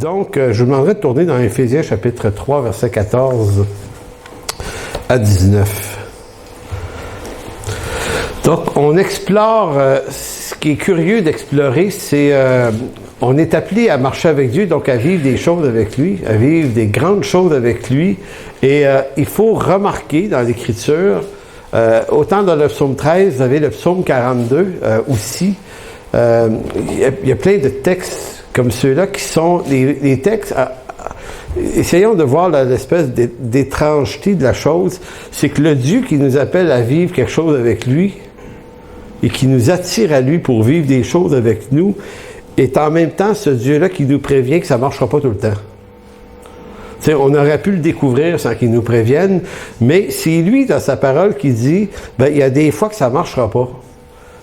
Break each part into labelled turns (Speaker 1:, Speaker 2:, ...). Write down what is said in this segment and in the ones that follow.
Speaker 1: Donc, je vous demanderai de tourner dans Éphésiens chapitre 3, verset 14 à 19. Donc, on explore, ce qui est curieux d'explorer, c'est, on est appelé à marcher avec Dieu, donc à vivre des choses avec lui, à vivre des grandes choses avec lui. Et il faut remarquer dans l'Écriture, autant dans le psaume 13, vous avez le psaume 42 aussi, il y a plein de textes comme ceux-là qui sont les textes. Essayons de voir l'espèce d'étrangeté de la chose. C'est que le Dieu qui nous appelle à vivre quelque chose avec lui et qui nous attire à lui pour vivre des choses avec nous est en même temps ce Dieu-là qui nous prévient que ça ne marchera pas tout le temps. T'sais, on aurait pu le découvrir sans qu'il nous prévienne, mais c'est lui, dans sa parole, qui dit, il y a des fois que ça ne marchera pas.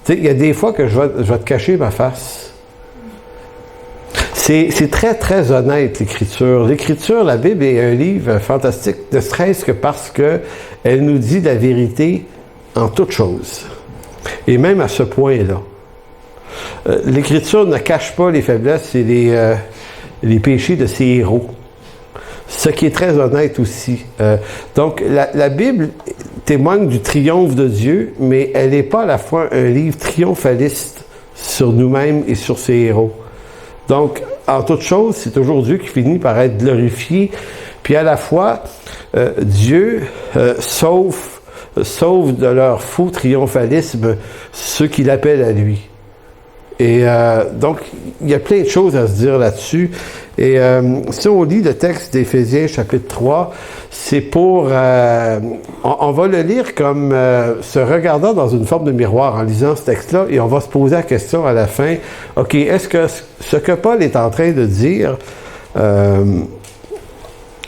Speaker 1: Il y a des fois que je vais te cacher ma face. C'est très, très honnête, l'Écriture. L'Écriture, la Bible est un livre fantastique, ne serait-ce que parce que elle nous dit la vérité en toutes choses. Et même à ce point-là. L'Écriture ne cache pas les faiblesses et les péchés de ses héros. Ce qui est très honnête aussi. Donc, la Bible témoigne du triomphe de Dieu, mais elle n'est pas à la fois un livre triomphaliste sur nous-mêmes et sur ses héros. Donc, en toute chose, c'est toujours Dieu qui finit par être glorifié. Puis à la fois, Dieu sauve de leur faux triomphalisme ceux qui l'appellent à lui. Et donc, il y a plein de choses à se dire là-dessus. Et si on lit le texte d'Éphésiens chapitre 3, c'est pour... on va le lire comme se regardant dans une forme de miroir en lisant ce texte-là, et on va se poser la question à la fin, OK, est-ce que ce que Paul est en train de dire,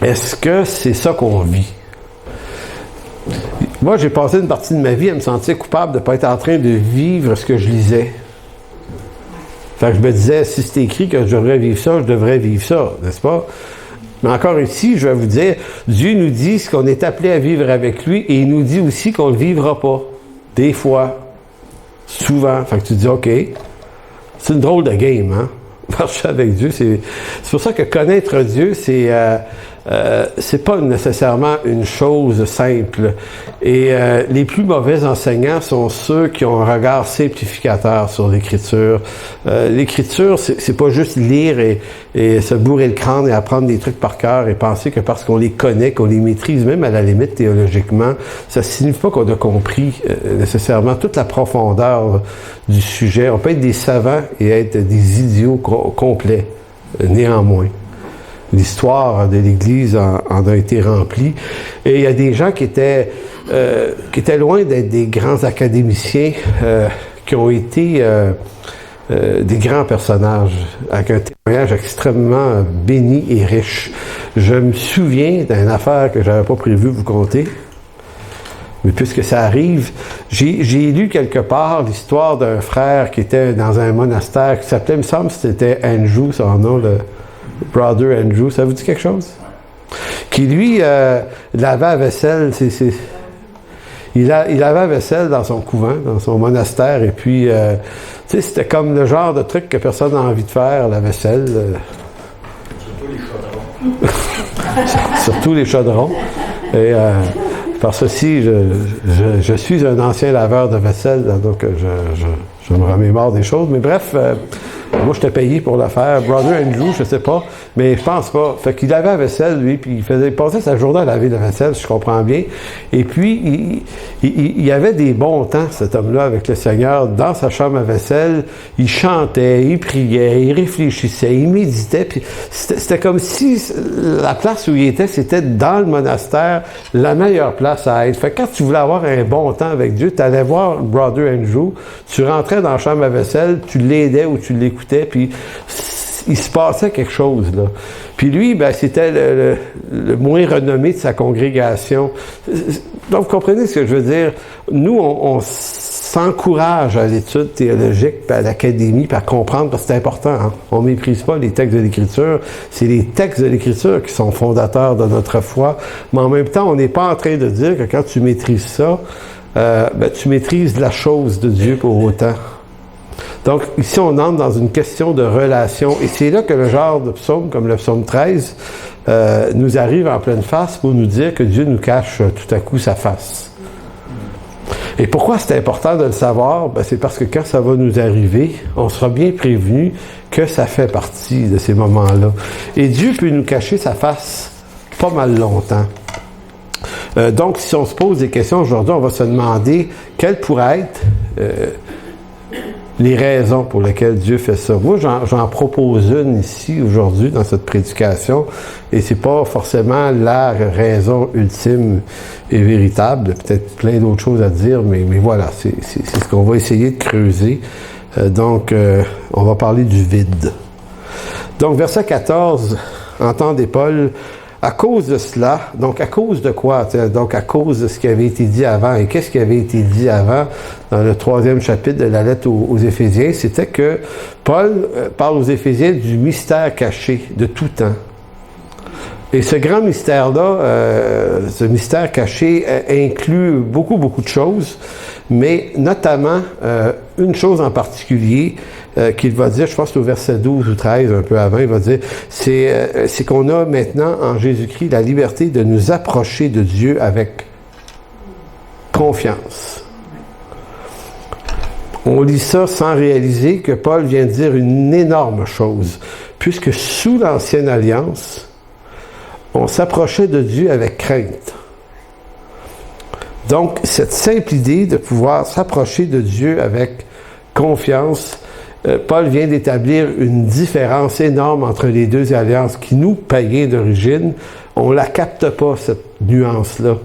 Speaker 1: est-ce que c'est ça qu'on vit? Moi, j'ai passé une partie de ma vie à me sentir coupable de ne pas être en train de vivre ce que je lisais. Fait que je me disais, si c'est écrit que je devrais vivre ça, je devrais vivre ça, n'est-ce pas? Mais encore ici, je vais vous dire, Dieu nous dit ce qu'on est appelé à vivre avec lui, et il nous dit aussi qu'on ne le vivra pas. Des fois. Souvent. Fait que tu dis, OK, c'est une drôle de game, hein? Marcher avec Dieu, c'est pour ça que connaître Dieu, c'est pas nécessairement une chose simple. Et les plus mauvais enseignants sont ceux qui ont un regard simplificateur sur l'Écriture. L'Écriture, c'est pas juste lire et se bourrer le crâne et apprendre des trucs par cœur et penser que parce qu'on les connaît, qu'on les maîtrise, même à la limite théologiquement, ça signifie pas qu'on a compris nécessairement toute la profondeur du sujet. On peut être des savants et être des idiots complets, néanmoins. L'histoire de l'Église en a été remplie. Et il y a des gens qui étaient loin d'être des grands académiciens, qui ont été des grands personnages, avec un témoignage extrêmement béni et riche. Je me souviens d'une affaire que j'avais pas prévu vous conter, mais puisque ça arrive, j'ai lu quelque part l'histoire d'un frère qui était dans un monastère qui s'appelait, il me semble que c'était Andrew, son nom, le Brother Andrew, ça vous dit quelque chose? Qui, lui, lavait la vaisselle, il lavait la vaisselle dans son couvent, dans son monastère, et puis, tu sais, c'était comme le genre de truc que personne n'a envie de faire, la vaisselle. Surtout les chaudrons. Surtout les chaudrons. Et par ceci, je suis un ancien laveur de vaisselle, donc je me remémore des choses, mais bref... moi, j'étais payé pour le faire. Brother Andrew, je sais pas, mais je pense pas. Fait qu'il lavait la vaisselle, lui, puis il passait sa journée à laver la vaisselle, si je comprends bien. Et puis, il avait des bons temps, cet homme-là, avec le Seigneur, dans sa chambre à vaisselle. Il chantait, il priait, il réfléchissait, il méditait. Puis c'était comme si la place où il était, c'était dans le monastère, la meilleure place à être. Fait que quand tu voulais avoir un bon temps avec Dieu, tu allais voir Brother Andrew, tu rentrais dans la chambre à vaisselle, tu l'aidais ou tu l'écoutais, puis il se passait quelque chose, là. Puis lui, ben, c'était le moins renommé de sa congrégation. Donc, vous comprenez ce que je veux dire? Nous, on s'encourage à l'étude théologique, puis à l'académie, puis à comprendre, parce que c'est important. Hein? On ne méprise pas les textes de l'Écriture. C'est les textes de l'Écriture qui sont fondateurs de notre foi. Mais en même temps, on n'est pas en train de dire que quand tu maîtrises ça, ben, tu maîtrises la chose de Dieu pour autant. Donc, ici, on entre dans une question de relation. Et c'est là que le genre de psaume, comme le psaume 13, nous arrive en pleine face pour nous dire que Dieu nous cache tout à coup sa face. Et pourquoi c'est important de le savoir? Ben, c'est parce que quand ça va nous arriver, on sera bien prévenu que ça fait partie de ces moments-là. Et Dieu peut nous cacher sa face pas mal longtemps. Donc, si on se pose des questions aujourd'hui, on va se demander quelles pourraient être les raisons pour lesquelles Dieu fait ça. Moi, j'en propose une ici, aujourd'hui, dans cette prédication, et c'est pas forcément la raison ultime et véritable. Peut-être plein d'autres choses à dire, mais voilà, c'est ce qu'on va essayer de creuser. Donc, on va parler du vide. Donc, verset 14, entendez Paul, à cause de cela, donc à cause de quoi? Donc à cause de ce qui avait été dit avant. Et qu'est-ce qui avait été dit avant dans le 3e chapitre de la lettre aux Éphésiens? C'était que Paul parle aux Éphésiens du mystère caché de tout temps. Et ce grand mystère-là, ce mystère caché inclut beaucoup de choses, mais notamment une chose en particulier qu'il va dire, je pense au verset 12 ou 13, un peu avant, il va dire, c'est qu'on a maintenant en Jésus-Christ la liberté de nous approcher de Dieu avec confiance. On lit ça sans réaliser que Paul vient de dire une énorme chose, puisque sous l'Ancienne Alliance, on s'approchait de Dieu avec crainte. Donc, cette simple idée de pouvoir s'approcher de Dieu avec confiance, Paul vient d'établir une différence énorme entre les deux alliances qui, nous, païens d'origine, on la capte pas, cette nuance-là.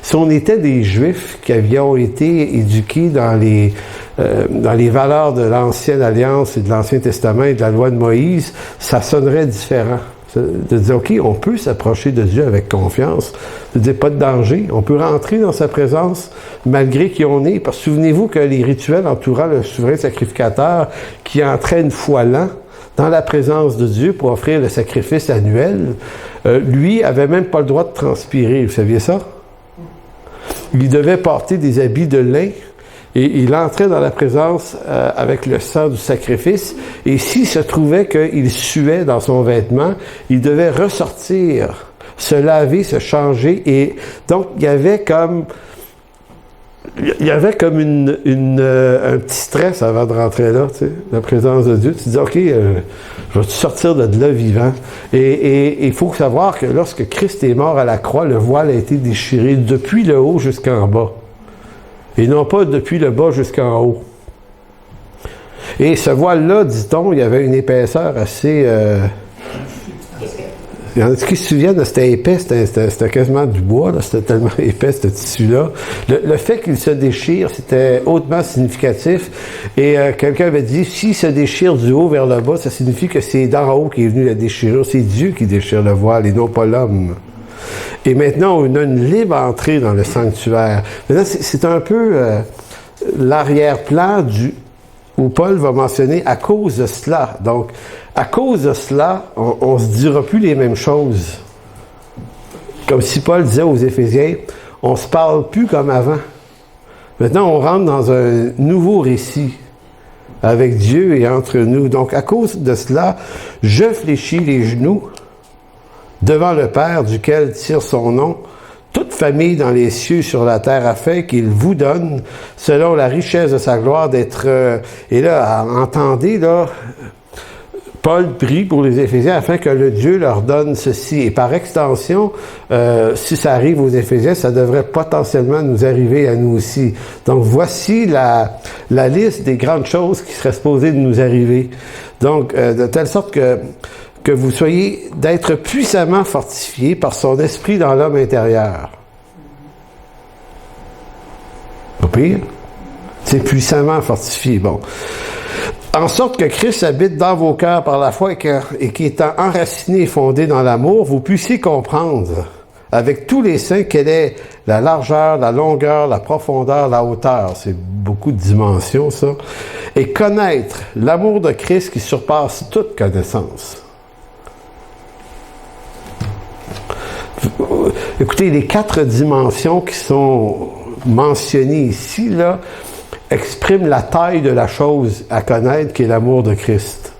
Speaker 1: Si on était des Juifs qui avions été éduqués dans les valeurs de l'Ancienne Alliance et de l'Ancien Testament et de la loi de Moïse, ça sonnerait différent. De dire, OK, on peut s'approcher de Dieu avec confiance, de dire pas de danger, on peut rentrer dans sa présence malgré qui on est. Parce que souvenez-vous que les rituels entourant le souverain sacrificateur qui entrait une fois l'an dans la présence de Dieu pour offrir le sacrifice annuel, lui avait même pas le droit de transpirer, vous saviez ça? Il devait porter des habits de lin. Et il entrait dans la présence avec le sang du sacrifice. Et s'il se trouvait qu'il suait dans son vêtement, il devait ressortir, se laver, se changer. Et donc, il y avait comme un petit stress avant de rentrer là, tu sais, la présence de Dieu. Tu te dis, OK, je vais sortir de là vivant. Et il faut savoir que lorsque Christ est mort à la croix, le voile a été déchiré depuis le haut jusqu'en bas. Et non pas depuis le bas jusqu'en haut. Et ce voile-là, dit-on, il y avait une épaisseur assez... Il y en a qui se souviennent, c'était épais, c'était quasiment du bois, là, c'était tellement épais ce tissu-là. Le fait qu'il se déchire, c'était hautement significatif. Et quelqu'un avait dit, s'il se déchire du haut vers le bas, ça signifie que c'est d'en haut qui est venu la déchirure. C'est Dieu qui déchire le voile et non pas l'homme. Et maintenant, on a une libre entrée dans le sanctuaire. Maintenant, c'est un peu l'arrière-plan où Paul va mentionner « à cause de cela ». Donc, à cause de cela, on ne se dira plus les mêmes choses. Comme si Paul disait aux Éphésiens, on ne se parle plus comme avant. Maintenant, on rentre dans un nouveau récit avec Dieu et entre nous. Donc, à cause de cela, je fléchis les genoux devant le Père duquel tire son nom, toute famille dans les cieux sur la terre, afin qu'il vous donne, selon la richesse de sa gloire, d'être... et là, entendez, là, Paul prie pour les Éphésiens afin que le Dieu leur donne ceci. Et par extension, si ça arrive aux Éphésiens, ça devrait potentiellement nous arriver à nous aussi. Donc, voici la liste des grandes choses qui seraient supposées de nous arriver. Donc, de telle sorte que vous soyez d'être puissamment fortifiés par son esprit dans l'homme intérieur. Pas pire. C'est puissamment fortifié. Bon. En sorte que Christ habite dans vos cœurs par la foi et qu'étant enraciné et fondé dans l'amour, vous puissiez comprendre avec tous les saints quelle est la largeur, la longueur, la profondeur, la hauteur. C'est beaucoup de dimensions, ça. Et connaître l'amour de Christ qui surpasse toute connaissance. Écoutez, les 4 dimensions qui sont mentionnées ici, là, exprime la taille de la chose à connaître qui est l'amour de Christ.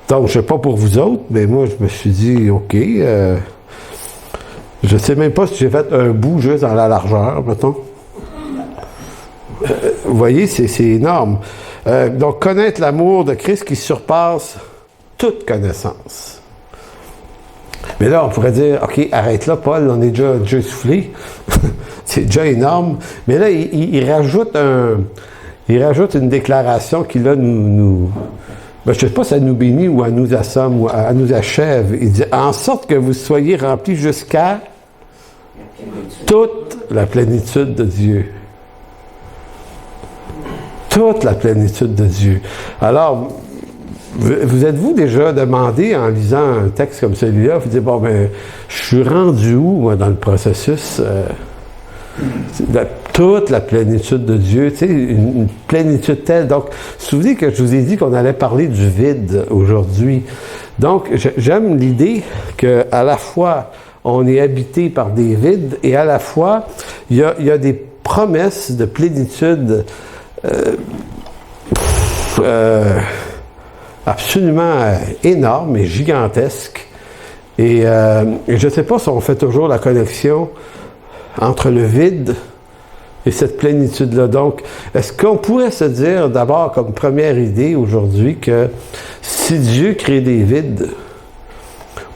Speaker 1: Donc, je ne sais pas pour vous autres, mais moi, je me suis dit, OK, je ne sais même pas si j'ai fait un bout juste dans la largeur, mettons. Vous voyez, c'est énorme. Donc, connaître l'amour de Christ qui surpasse toute connaissance. Mais là, on pourrait dire, OK, arrête là, Paul, on est déjà essoufflé. C'est déjà énorme. Mais là, il rajoute une déclaration qui, là, nous je ne sais pas si elle nous bénit ou elle nous assomme ou elle nous achève. Il dit, en sorte que vous soyez remplis jusqu'à toute la plénitude de Dieu. Toute la plénitude de Dieu. Alors, vous êtes-vous déjà demandé, en lisant un texte comme celui-là, vous dites, bon, ben, je suis rendu où, moi, dans le processus? Toute la plénitude de Dieu, tu sais, une plénitude telle. Donc, souvenez que je vous ai dit qu'on allait parler du vide aujourd'hui. Donc, j'aime l'idée qu'à la fois, on est habité par des vides et à la fois, il y a des promesses de plénitude absolument énormes et gigantesques. Et je ne sais pas si on fait toujours la connexion entre le vide et cette plénitude-là. Donc, est-ce qu'on pourrait se dire d'abord comme première idée aujourd'hui que si Dieu crée des vides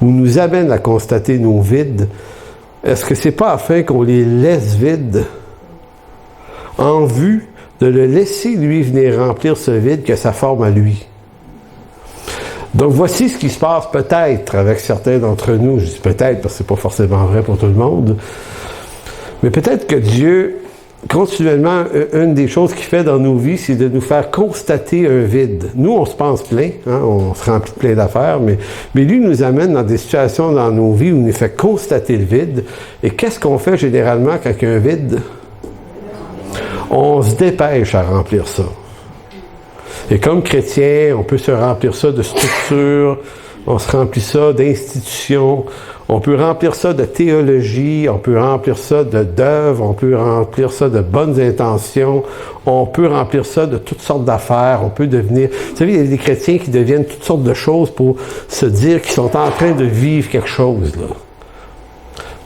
Speaker 1: ou nous amène à constater nos vides, est-ce que c'est pas afin qu'on les laisse vides en vue de le laisser lui venir remplir ce vide que ça forme à lui? Donc, voici ce qui se passe peut-être avec certains d'entre nous. Je dis peut-être parce que c'est pas forcément vrai pour tout le monde. Mais peut-être que Dieu, continuellement, une des choses qu'il fait dans nos vies, c'est de nous faire constater un vide. Nous, on se pense plein, hein, on se remplit de plein d'affaires, mais lui nous amène dans des situations dans nos vies où il nous fait constater le vide. Et qu'est-ce qu'on fait généralement quand il y a un vide? On se dépêche à remplir ça. Et comme chrétien, on peut se remplir ça de structures, on se remplit ça d'institutions, on peut remplir ça de théologie, on peut remplir ça d'œuvres, on peut remplir ça de bonnes intentions, on peut remplir ça de toutes sortes d'affaires, on peut devenir... Vous savez, il y a des chrétiens qui deviennent toutes sortes de choses pour se dire qu'ils sont en train de vivre quelque chose, là.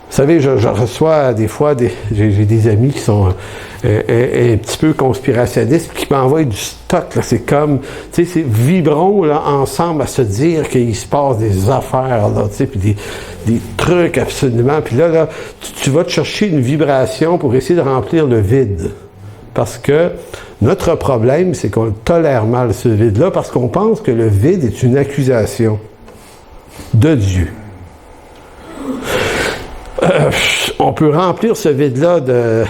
Speaker 1: Vous savez, je reçois des fois, j'ai des amis qui sont un petit peu conspirationnistes, qui m'envoient du stock, là. C'est comme, tu sais, c'est vibrons, là, ensemble à se dire qu'il se passe des affaires, là, tu sais, puis des trucs absolument. Puis là, tu vas te chercher une vibration pour essayer de remplir le vide. Parce que notre problème, c'est qu'on tolère mal ce vide-là, parce qu'on pense que le vide est une accusation de Dieu. On peut remplir ce vide-là de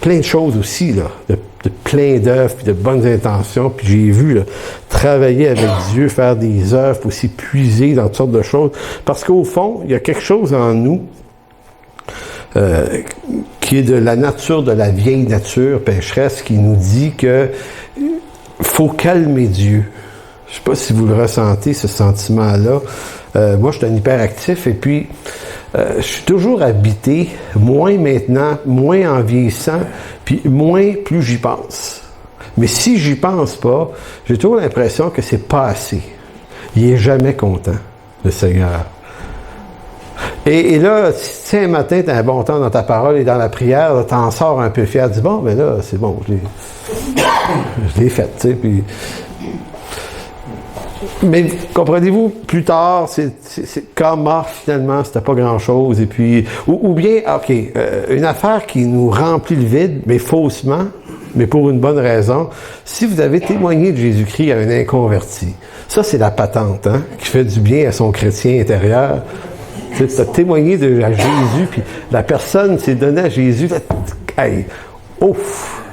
Speaker 1: plein de choses aussi, là, de plein d'œuvres, puis de bonnes intentions. Puis j'ai vu là, travailler avec Dieu, faire des œuvres, puis aussi puiser dans toutes sortes de choses. Parce qu'au fond, il y a quelque chose en nous qui est de la nature, de la vieille nature pécheresse, qui nous dit que faut calmer Dieu. Je ne sais pas si vous le ressentez, ce sentiment-là. Moi, je suis un hyperactif et puis je suis toujours habité, moins maintenant, moins en vieillissant, puis moins plus j'y pense. Mais si j'y pense pas, j'ai toujours l'impression que c'est pas assez. Il est jamais content, le Seigneur. Et là, si un matin, tu as un bon temps dans ta parole et dans la prière, tu en sors un peu fier, dis bon, mais là, c'est bon, je l'ai fait, tu sais, puis... Mais comprenez-vous, plus tard, c'est comme finalement, c'était pas grand-chose. Et puis, ou bien, OK, une affaire qui nous remplit le vide, mais faussement, mais pour une bonne raison. Si vous avez témoigné de Jésus-Christ à un inconverti, ça, c'est la patente, hein, qui fait du bien à son chrétien intérieur. Tu as témoigné à Jésus, puis la personne s'est donnée à Jésus. Là, hey, ouf!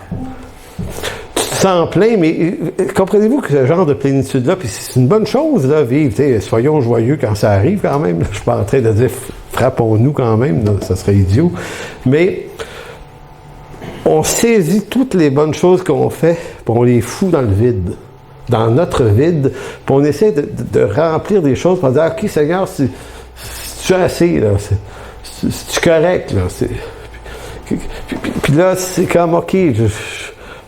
Speaker 1: En plein, mais comprenez-vous que ce genre de plénitude-là, puis c'est une bonne chose, là, vivre, soyons joyeux quand ça arrive quand même, là. Je suis pas en train de dire frappons-nous quand même, là, ça serait idiot, mais on saisit toutes les bonnes choses qu'on fait, puis on les fout dans le vide, dans notre vide, puis on essaie de remplir des choses pour dire, OK, Seigneur, c'est-tu assez, là, c'est-tu correct, là, puis là, c'est comme, OK,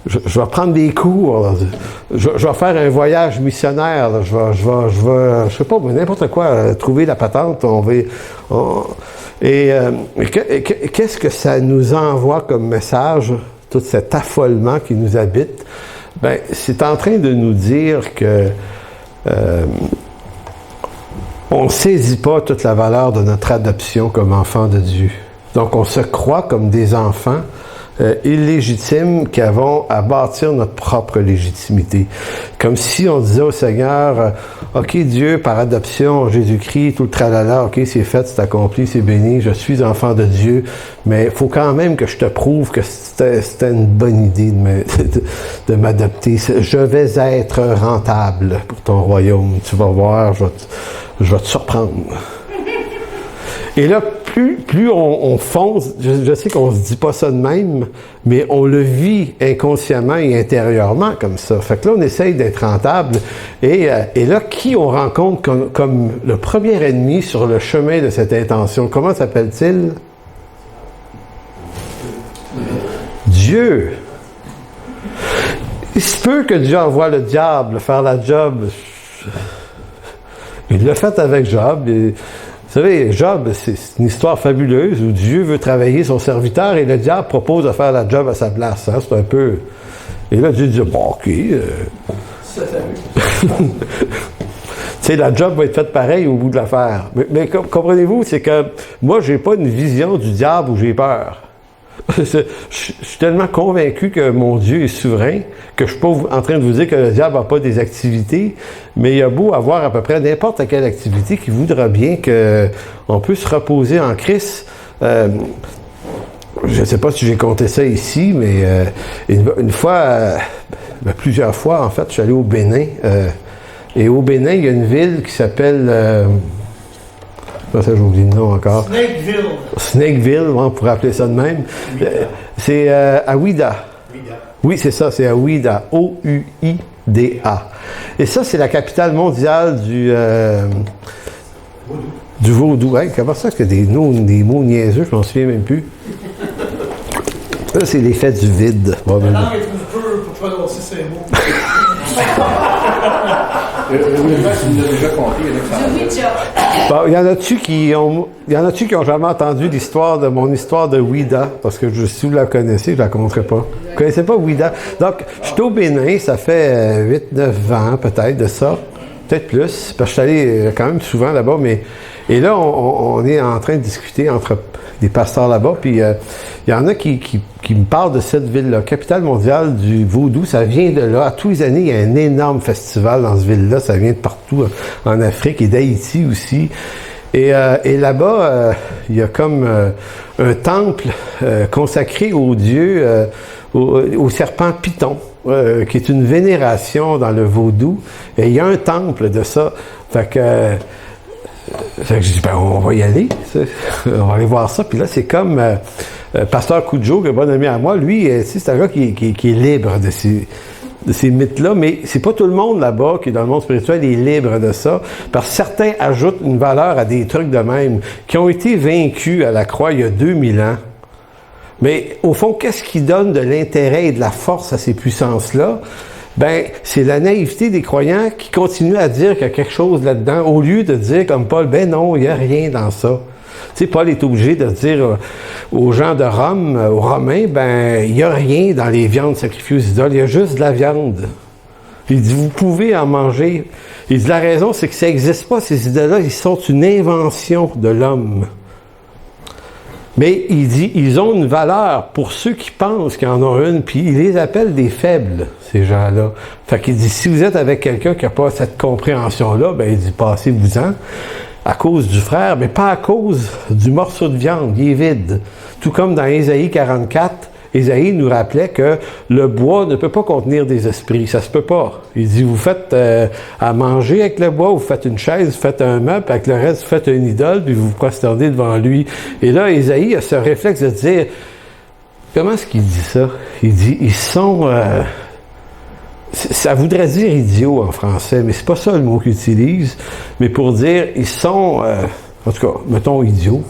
Speaker 1: je vais prendre des cours, là. Je vais faire un voyage missionnaire, là. Je sais pas, n'importe quoi, trouver la patente, qu'est-ce que ça nous envoie comme message, tout cet affolement qui nous habite? Ben, c'est en train de nous dire que on ne saisit pas toute la valeur de notre adoption comme enfant de Dieu. Donc, on se croit comme des enfants illégitimes qui avons à bâtir notre propre légitimité. Comme si on disait au Seigneur, OK, Dieu, par adoption, Jésus-Christ, tout le tralala, OK, c'est fait, c'est accompli, c'est béni, je suis enfant de Dieu, mais il faut quand même que je te prouve que c'était une bonne idée de m'adopter. Je vais être rentable pour ton royaume. Tu vas voir, je vais te surprendre. Et là, plus on fonce, je sais qu'on se dit pas ça de même, mais on le vit inconsciemment et intérieurement comme ça. Fait que là, on essaye d'être rentable. Et là, qui on rencontre comme le premier ennemi sur le chemin de cette intention? Comment s'appelle-t-il? Dieu. Il se peut que Dieu envoie le diable faire la job. Il l'a fait avec Job. Vous savez, Job, c'est une histoire fabuleuse où Dieu veut travailler son serviteur et le diable propose de faire la job à sa place. Hein? C'est un peu... Et là, Dieu dit, bon, OK. Tu sais, la job va être faite pareil au bout de l'affaire. Mais comprenez-vous, c'est que moi, j'ai pas une vision du diable où j'ai peur. Je suis tellement convaincu que mon Dieu est souverain que je suis pas en train de vous dire que le diable n'a pas des activités, mais il a beau avoir à peu près n'importe quelle activité qui voudra bien qu'on peut se reposer en Christ. Je ne sais pas si j'ai compté ça ici, mais une fois, plusieurs fois en fait, je suis allé au Bénin. Et au Bénin, il y a une ville qui s'appelle... ça, j'ai oublié le nom encore. Snakeville, on pourrait appeler ça de même. C'est à Ouida. Oui, c'est ça, c'est à Ouida. O-U-I-D-A. Et ça, c'est la capitale mondiale du vaudou. Hey, comment ça que des mots niaiseux, je m'en souviens même plus. Ça, c'est l'effet du vide.
Speaker 2: La langue est trop peu pour prononcer ces mots.
Speaker 1: Bon, il y en a-tu qui ont jamais entendu l'histoire de mon histoire de Ouida? Parce que si vous la connaissez, je la compterai pas. Vous connaissez pas Ouida? Donc, je suis au Bénin, ça fait 8-9 ans peut-être de ça. Peut-être plus, parce que je suis allé quand même souvent là-bas, et là, on est en train de discuter entre des pasteurs là-bas, puis il y en a qui me parlent de cette ville-là, capitale mondiale du vaudou, ça vient de là. À tous les années, il y a un énorme festival dans cette ville-là, ça vient de partout, en Afrique et d'Haïti aussi. Et là-bas, il y a comme un temple consacré au dieu, au serpent Python, qui est une vénération dans le vaudou. Et il y a un temple de ça. Fait que je dis, on va y aller. On va aller voir ça. Puis là, c'est comme Pasteur Cudjoe, qui est un bon ami à moi. Lui, c'est un gars qui est libre de ces mythes-là, mais c'est pas tout le monde là-bas qui est dans le monde spirituel est libre de ça, parce que certains ajoutent une valeur à des trucs de même, qui ont été vaincus à la croix il y a 2000 ans. Mais au fond, qu'est-ce qui donne de l'intérêt et de la force à ces puissances-là? Ben, c'est la naïveté des croyants qui continuent à dire qu'il y a quelque chose là-dedans, au lieu de dire comme Paul, ben non, il n'y a rien dans ça. Tu sais, Paul est obligé de dire aux gens de Rome, aux Romains, ben, il n'y a rien dans les viandes sacrifiées aux idoles, il y a juste de la viande. Puis il dit, vous pouvez en manger. Il dit, la raison, c'est que ça n'existe pas, ces idoles-là, ils sont une invention de l'homme. Mais il dit, ils ont une valeur pour ceux qui pensent qu'ils en ont une, puis il les appelle des faibles, ces gens-là. Fait qu'il dit, si vous êtes avec quelqu'un qui n'a pas cette compréhension-là, ben il dit, passez-vous-en, à cause du frère, mais pas à cause du morceau de viande, il est vide. Tout comme dans Ésaïe 44, Ésaïe nous rappelait que le bois ne peut pas contenir des esprits, ça se peut pas. Il dit, vous faites à manger avec le bois, vous faites une chaise, vous faites un meuble, avec le reste, vous faites une idole, puis vous vous prosternez devant lui. Et là, Ésaïe a ce réflexe de dire, comment est-ce qu'il dit ça? Il dit, ils sont... ça voudrait dire idiot en français, mais c'est pas ça le mot qu'il utilise, mais pour dire, ils sont, en tout cas, mettons idiot,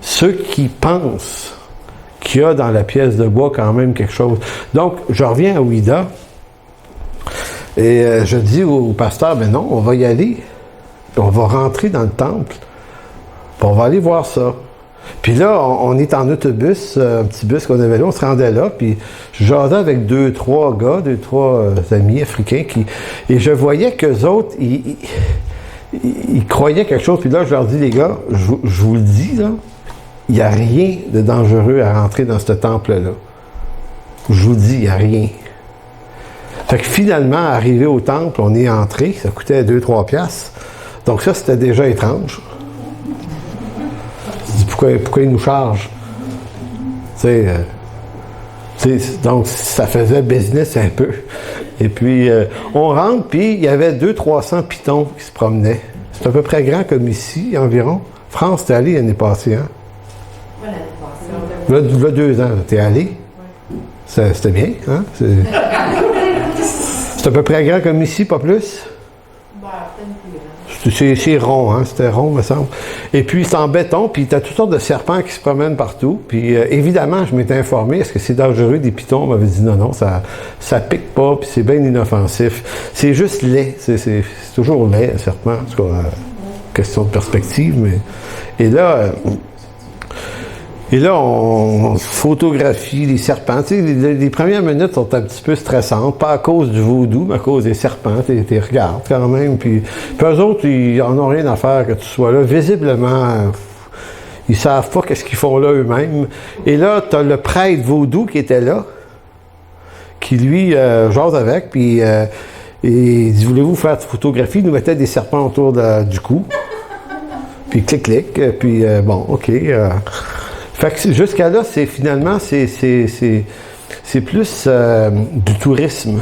Speaker 1: ceux qui pensent qu'il y a dans la pièce de bois quand même quelque chose. Donc, je reviens à Ouida et je dis au pasteur, ben non, on va y aller, puis on va rentrer dans le temple, puis on va aller voir ça. Puis là, on est en autobus, un petit bus qu'on avait là, on se rendait là, puis je jasais avec 2-3 gars, 2-3 amis africains, et je voyais qu'eux autres, ils croyaient quelque chose, puis là, je leur dis, les gars, je vous le dis, là, il n'y a rien de dangereux à rentrer dans ce temple-là. Je vous dis, il n'y a rien. Fait que finalement, arrivé au temple, on est entré, ça coûtait 2-3 piastres. Donc ça, c'était déjà étrange. Je dis, pourquoi ils nous chargent? Donc, ça faisait business un peu. Et puis, on rentre, puis il y avait 200-300 pitons qui se promenaient. C'est à peu près grand comme ici, environ. France, t'es allé l'année passée, hein?
Speaker 3: Oui, l'année passée.
Speaker 1: Là, 2 ans, t'es allé?
Speaker 3: Oui.
Speaker 1: C'était bien, hein? C'est à peu près grand comme ici, pas plus? C'est rond, hein? C'était rond, me semble. Et puis, c'est en béton, puis tu as toutes sortes de serpents qui se promènent partout. Puis, évidemment, je m'étais informé, est-ce que c'est dangereux, des pitons? On m'avait dit non, ça pique pas, puis c'est bien inoffensif. C'est juste laid. C'est toujours laid, un serpent. En tout cas, question de perspective, mais... Et là, on photographie les serpents. Tu sais, les premières minutes sont un petit peu stressantes, pas à cause du vaudou, mais à cause des serpents. Tu regardes quand même. Puis eux autres, ils en ont rien à faire que tu sois là. Visiblement, ils savent pas qu'est-ce qu'ils font là eux-mêmes. Et là, tu as le prêtre vaudou qui était là, qui lui jase avec, puis il dit, voulez-vous faire de photographie? Il nous mettait des serpents autour du cou. Puis clic, puis bon, OK. Fait que jusqu'à là, c'est plus du tourisme.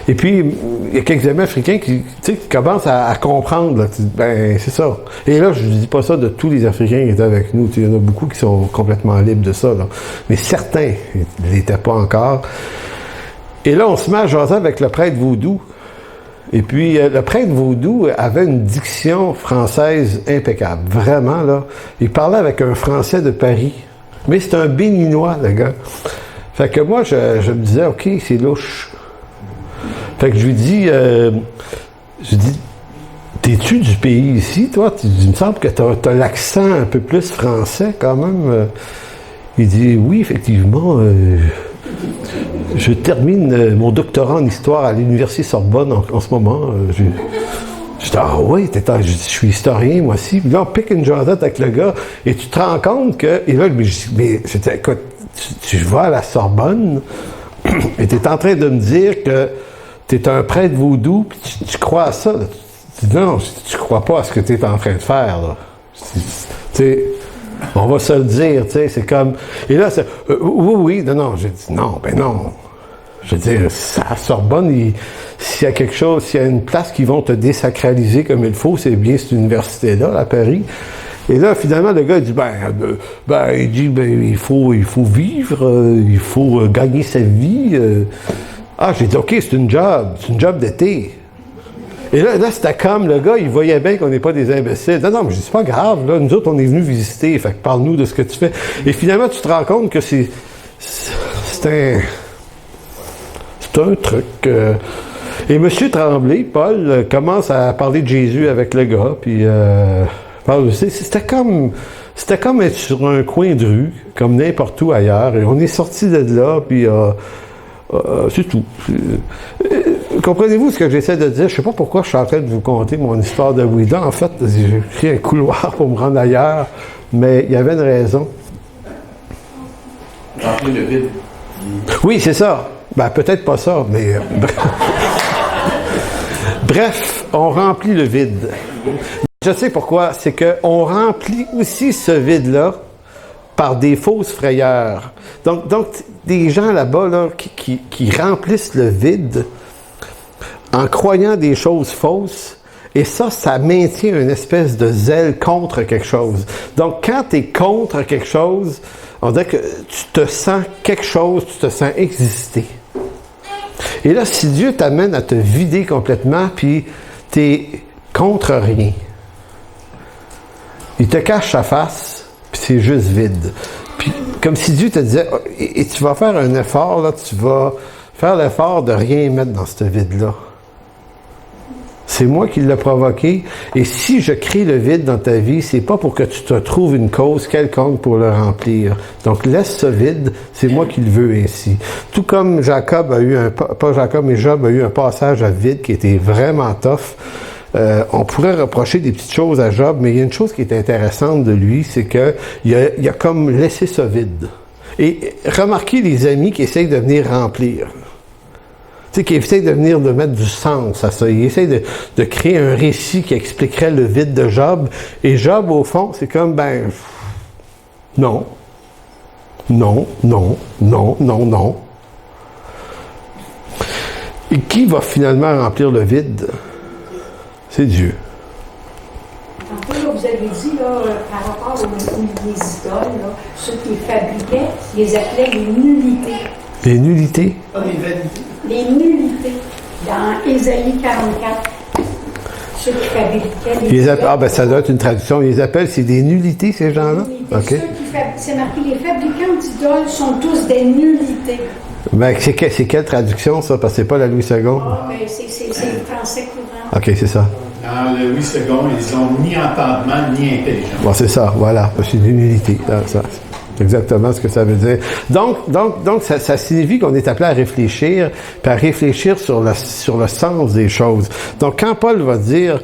Speaker 1: Et puis, il y a quelques amis africains qui commencent à comprendre. Là, ben, c'est ça. Et là, je ne dis pas ça de tous les Africains qui étaient avec nous. Il y en a beaucoup qui sont complètement libres de ça. Là. Mais certains ne l'étaient pas encore. Et là, on se met à jaser avec le prêtre vaudou. Et puis, le prêtre vaudou avait une diction française impeccable. Vraiment, là. Il parlait avec un Français de Paris. Mais c'est un Béninois, le gars. Fait que moi, je me disais, OK, c'est louche. Fait que je lui dis, t'es-tu du pays ici, toi? Il me semble que t'as l'accent un peu plus français, quand même. Il dit, oui, effectivement, je termine mon doctorat en histoire à l'Université Sorbonne en ce moment. Je dis, ah oui, je suis historien, moi aussi. Puis là, on pique une jasette avec le gars, et tu te rends compte que... Et là, je dis, mais écoute, tu vas à la Sorbonne, et tu es en train de me dire que tu es un prêtre vaudou, puis tu crois à ça. Là. Tu dis, non, tu crois pas à ce que tu es en train de faire. Là. Tu sais, on va se le dire, tu sais, c'est comme... Et là, c'est... oui, non, j'ai dit, non, ben non. Je veux dire, à Sorbonne, s'il y a quelque chose, s'il y a une place qui vont te désacraliser comme il faut, c'est bien cette université-là, à Paris. Et là, finalement, le gars, il dit, il faut vivre, il faut gagner sa vie. J'ai dit, OK, c'est une job d'été. Et là, c'était comme, le gars, il voyait bien qu'on n'est pas des imbéciles. Non, mais je dis, c'est pas grave, là, nous autres, on est venus visiter, fait que parle-nous de ce que tu fais. Et finalement, tu te rends compte que c'est un truc. Et M. Tremblay, Paul, commence à parler de Jésus avec le gars, puis c'était comme être sur un coin de rue, comme n'importe où ailleurs, et on est sorti de là, puis c'est tout. Comprenez-vous ce que j'essaie de dire? Je ne sais pas pourquoi je suis en train de vous conter mon histoire de Ouida. En fait, j'ai pris un couloir pour me rendre ailleurs, mais il y avait une raison.
Speaker 4: Remplir le vide.
Speaker 1: Oui, c'est ça. Ben, peut-être pas ça, mais... Bref, on remplit le vide. Je sais pourquoi. C'est qu'on remplit aussi ce vide-là par des fausses frayeurs. Donc des gens là-bas là, qui remplissent le vide en croyant des choses fausses, et ça maintient une espèce de zèle contre quelque chose. Donc, quand tu es contre quelque chose, on dirait que tu te sens quelque chose, tu te sens exister. Et là, si Dieu t'amène à te vider complètement, puis tu es contre rien, il te cache sa face, puis c'est juste vide. Puis, comme si Dieu te disait, et tu vas faire un effort, là, tu vas faire l'effort de rien mettre dans ce vide-là. C'est moi qui l'ai provoqué. Et si je crée le vide dans ta vie, c'est pas pour que tu te trouves une cause quelconque pour le remplir. Donc, laisse ce vide, c'est moi qui le veux ainsi. Tout comme Job a eu un passage à vide qui était vraiment tough. On pourrait reprocher des petites choses à Job, mais il y a une chose qui est intéressante de lui, c'est que il a comme laissé ce vide. Et remarquez les amis qui essayent de venir remplir. Tu sais, qui essaie de venir de mettre du sens à ça. Il essaie de créer un récit qui expliquerait le vide de Job. Et Job, au fond, c'est comme, non. Non, non, non, non, non. Et qui va finalement remplir le vide? C'est Dieu.
Speaker 4: En fait, là, vous avez dit, là, par rapport aux idoles, là, ceux qui les fabriquaient, ils les appelaient les nullités.
Speaker 1: Les nullités?
Speaker 2: Ah, les vanités.
Speaker 4: Les nullités, dans Ésaïe 44, ceux qui fabriquaient les idoles.
Speaker 1: Ça doit être une traduction. Ils les appellent, c'est des nullités, ces gens-là?
Speaker 4: Okay. C'est marqué, les fabricants d'idoles sont tous des nullités.
Speaker 1: Ben, c'est quelle traduction, ça? Parce que c'est pas la Louis II.
Speaker 4: Ah, ben, c'est le français courant.
Speaker 1: OK, c'est ça.
Speaker 5: Dans le Louis II, ils ont ni entendement, ni intelligence.
Speaker 1: Bon, c'est ça, voilà. C'est une nullité. Ça. C'est exactement ce que ça veut dire. Donc ça signifie qu'on est appelé à réfléchir, puis à réfléchir sur le sens des choses. Donc, quand Paul va dire,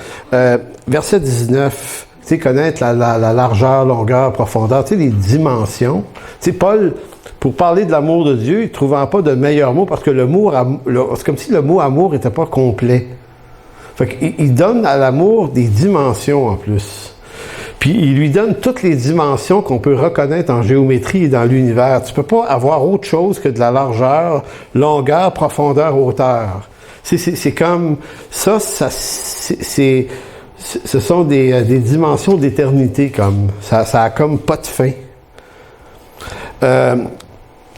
Speaker 1: verset 19, tu sais, connaître la largeur, longueur, profondeur, tu sais, les dimensions. Tu sais, Paul, pour parler de l'amour de Dieu, il ne trouvait pas de meilleur mot, parce que c'est comme si le mot amour n'était pas complet. Fait qu'il donne à l'amour des dimensions en plus. Puis il lui donne toutes les dimensions qu'on peut reconnaître en géométrie et dans l'univers. Tu peux pas avoir autre chose que de la largeur, longueur, profondeur, hauteur. C'est comme ça ce sont des dimensions d'éternité comme ça a comme pas de fin.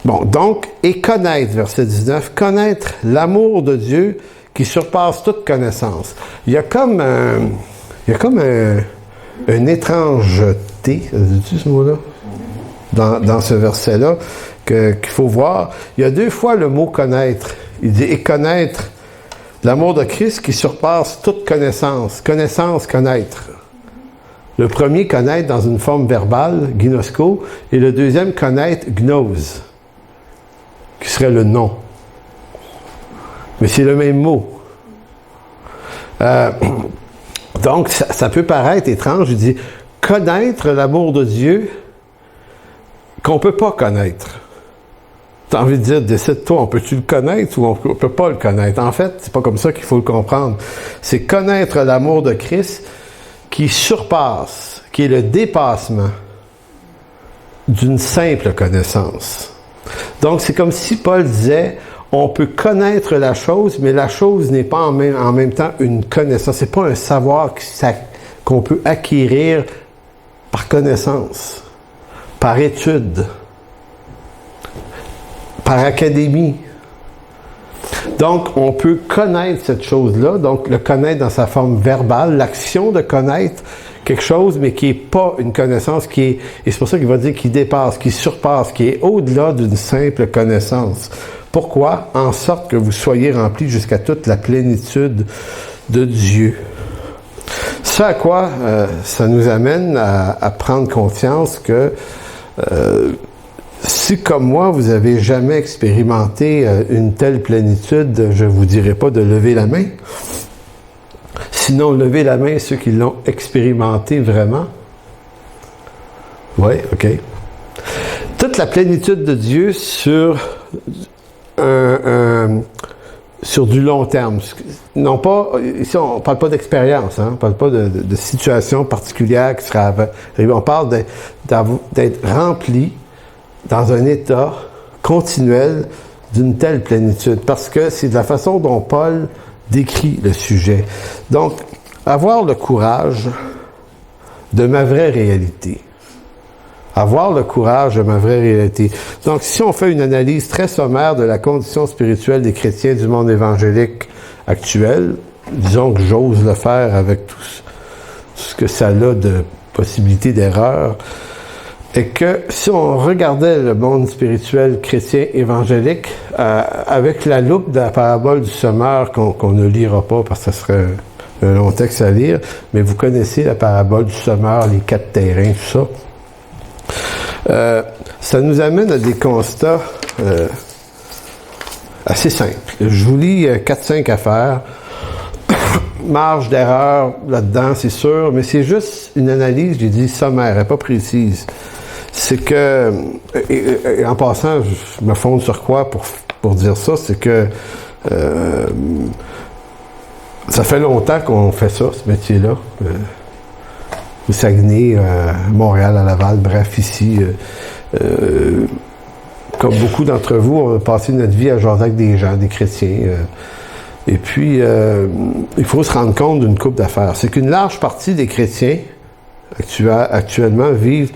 Speaker 1: Donc, et connaître, verset 19, connaître l'amour de Dieu qui surpasse toute connaissance. Il y a comme une étrangeté, ça dit-tu ce mot-là? Dans ce verset-là, qu'il faut voir. Il y a 2 fois le mot connaître. Il dit, et connaître l'amour de Christ qui surpasse toute connaissance. Connaissance, connaître. Le premier, connaître dans une forme verbale, ginosko, et le deuxième, connaître, gnose, qui serait le nom. Mais c'est le même mot. Donc, ça peut paraître étrange. Je dis, connaître l'amour de Dieu qu'on ne peut pas connaître. Tu as envie de dire, décide-toi, on peut-tu le connaître ou on ne peut pas le connaître? En fait, c'est pas comme ça qu'il faut le comprendre. C'est connaître l'amour de Christ qui surpasse, qui est le dépassement d'une simple connaissance. Donc, c'est comme si Paul disait, on peut connaître la chose, mais la chose n'est pas en même temps une connaissance. C'est pas un savoir qu'on peut acquérir par connaissance, par étude, par académie. Donc, on peut connaître cette chose-là, donc le connaître dans sa forme verbale, l'action de connaître quelque chose, mais qui n'est pas une connaissance et c'est pour ça qu'il va dire qui dépasse, qui surpasse, qui est au-delà d'une simple connaissance. Pourquoi? En sorte que vous soyez remplis jusqu'à toute la plénitude de Dieu. Ce à quoi ça nous amène à prendre conscience que si, comme moi, vous n'avez jamais expérimenté une telle plénitude, je ne vous dirai pas de lever la main. Sinon, levez la main ceux qui l'ont expérimenté vraiment. Oui, OK. Toute la plénitude de Dieu sur du long terme. Non pas, ici on ne parle pas d'expérience, on ne parle pas de situation particulière qui sera arrivée. On parle d'être rempli dans un état continuel d'une telle plénitude, parce que c'est de la façon dont Paul décrit le sujet. Donc, avoir le courage de ma vraie réalité. Avoir le courage de ma vraie réalité. Donc, si on fait une analyse très sommaire de la condition spirituelle des chrétiens du monde évangélique actuel, disons que j'ose le faire avec tout ce que ça a de possibilités d'erreur, est que si on regardait le monde spirituel chrétien évangélique avec la loupe de la parabole du semeur qu'on ne lira pas parce que ce serait un long texte à lire, mais vous connaissez la parabole du semeur, les 4 terrains, tout ça. Ça nous amène à des constats assez simples. Je vous lis 4-5 affaires. Marge d'erreur là-dedans, c'est sûr, mais c'est juste une analyse, j'ai dit sommaire, elle n'est pas précise. C'est que, et en passant, je me fonde sur quoi pour dire ça, c'est que ça fait longtemps qu'on fait ça, ce métier-là. Au Saguenay, Montréal, à Laval, bref, ici. Comme beaucoup d'entre vous, on a passé notre vie à jaser avec des gens, des chrétiens. Et puis, il faut se rendre compte d'une couple d'affaires. C'est qu'une large partie des chrétiens actuellement vivent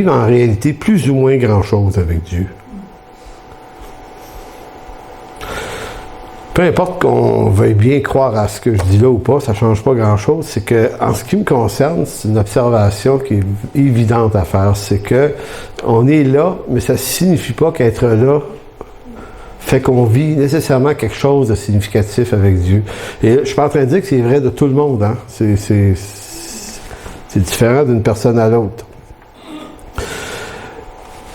Speaker 1: en réalité plus ou moins grand-chose avec Dieu. Peu importe qu'on veuille bien croire à ce que je dis là ou pas, ça ne change pas grand-chose. C'est que, en ce qui me concerne, c'est une observation qui est évidente à faire. C'est que on est là, mais ça ne signifie pas qu'être là fait qu'on vit nécessairement quelque chose de significatif avec Dieu. Et je suis pas en train de dire que c'est vrai de tout le monde, hein. C'est différent d'une personne à l'autre.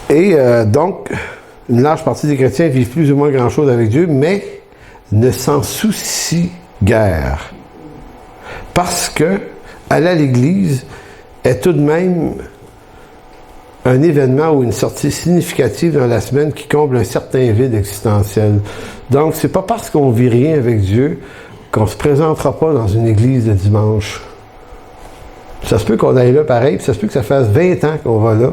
Speaker 1: Et donc, une large partie des chrétiens vivent plus ou moins grand-chose avec Dieu, mais ne s'en soucient guère. Parce que aller à l'Église est tout de même un événement ou une sortie significative dans la semaine qui comble un certain vide existentiel. Donc, c'est pas parce qu'on vit rien avec Dieu qu'on se présentera pas dans une église de dimanche. Ça se peut qu'on aille là pareil, puis ça se peut que ça fasse 20 ans qu'on va là.